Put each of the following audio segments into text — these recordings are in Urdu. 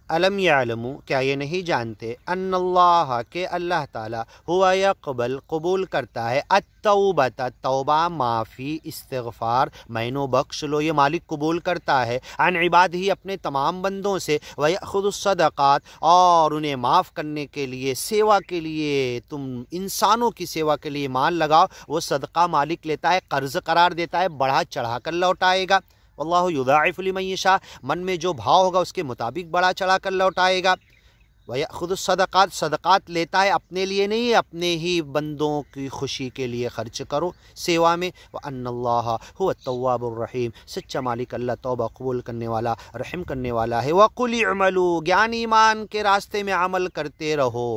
علم یعلمو کیا یہ نہیں جانتے ان اللہ کہ اللہ تعالیٰ ہوا یقبل قبول کرتا ہے التوبۃ توبہ معافی استغفار مینو بخش لو یہ مالک قبول کرتا ہے عن عباد ہی اپنے تمام بندوں سے ویأخذ الصدقات اور انہیں معاف کرنے کے لیے سیوا کے لیے تم انسانوں کی سیوا کے لیے مال لگاؤ وہ صدقہ مالک لیتا ہے قرض قرار دیتا ہے بڑھا چڑھا کر لوٹائے گا واللہ یضاعف لمن یشاء من میں جو بھاؤ ہوگا اس کے مطابق بڑھا چڑھا کر لوٹائے گا وَيَأْخُذُ الصَّدَقَاتِ صدقات لیتا ہے اپنے لیے نہیں اپنے ہی بندوں کی خوشی کے لیے خرچ کرو سیوا میں وَأَنَّ اللَّهَ هُوَ التَّوَّابُ الرَّحِيمُ سچا مالک اللہ توبہ قبول کرنے والا رحم کرنے والا ہے وَقُلِ اعْمَلُوا گیان ایمان کے راستے میں عمل کرتے رہو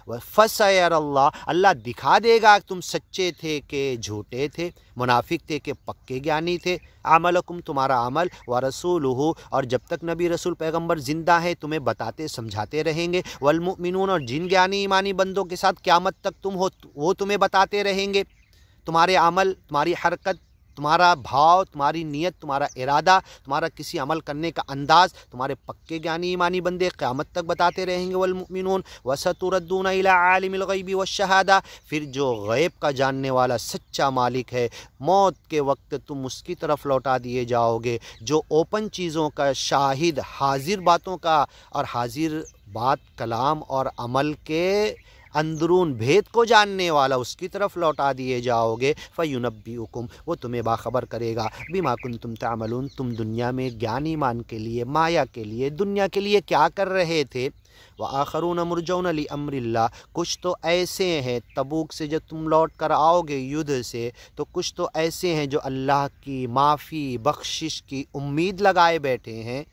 فَسَيَرَ اللَّهُ اللہ دکھا دے گا کہ تم سچے تھے کہ جھوٹے تھے منافق تھے کہ پکے گیانی تھے عملکم تمہارا عمل ورسولہ اور جب تک نبی رسول پیغمبر زندہ ہیں تمہیں بتاتے سمجھاتے رہیں گے والمؤمنون اور جن گیانی ایمانی بندوں کے ساتھ قیامت تک تم ہو وہ تمہیں بتاتے رہیں گے تمہارے عمل تمہاری حرکت تمہارا بھاؤ تمہاری نیت تمہارا ارادہ تمہارا کسی عمل کرنے کا انداز تمہارے پکے گیانی ایمانی بندے قیامت تک بتاتے رہیں گے والمؤمنون وستردون الی عالم الغیب والشہادہ پھر جو غیب کا جاننے والا سچا مالک ہے موت کے وقت تم اس کی طرف لوٹا دیے جاؤ گے جو اوپن چیزوں کا شاہد حاضر باتوں کا اور حاضر بات کلام اور عمل کے اندرون بھید کو جاننے والا اس کی طرف لوٹا دیے جاؤ گے فَيُنَبِّئُكُمْ وہ تمہیں باخبر کرے گا بِمَا كُنْتُمْ تَعْمَلُونَ تم دنیا میں گیان ایمان کے لیے مایا کے لیے دنیا کے لیے کیا کر رہے تھے وَآخَرُونَ مُرْجَوْنَ لِأَمْرِ اللَّهِ کچھ تو ایسے ہیں تبوک سے جب تم لوٹ کر آؤ گے یدھ سے تو کچھ تو ایسے ہیں جو اللہ کی معافی بخشش کی امید لگائے بیٹھے ہیں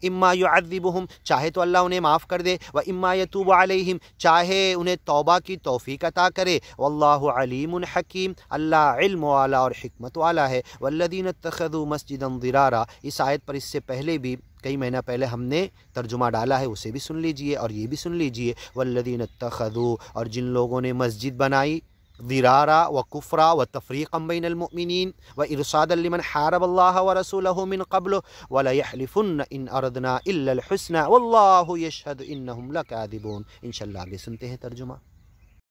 اما یعذبہم چاہے تو اللہ انہیں معاف کر دے و اما یتوب علیہم چاہے انہیں توبہ کی توفیق عطا کرے واللہ علیم حکیم اللہ علم والا اور حکمت والا ہے والذین اتخذوا مسجدا ضرارا اس آیت پر اس سے پہلے بھی کئی مہینہ پہلے ہم نے ترجمہ ڈالا ہے اسے بھی سن لیجئے اور یہ بھی سن لیجئے والذین اتخذوا اور جن لوگوں نے مسجد بنائی ضرارا و کفرا و تفریقا بین المؤمنین و ارصادا لمن حارب اللہ ورسولہ من قبل ولیحلفن ان اردنا الا الحسنى واللہ یشہد انہم لکاذبون انشاءاللہ آگے سنتے ہیں ترجمہ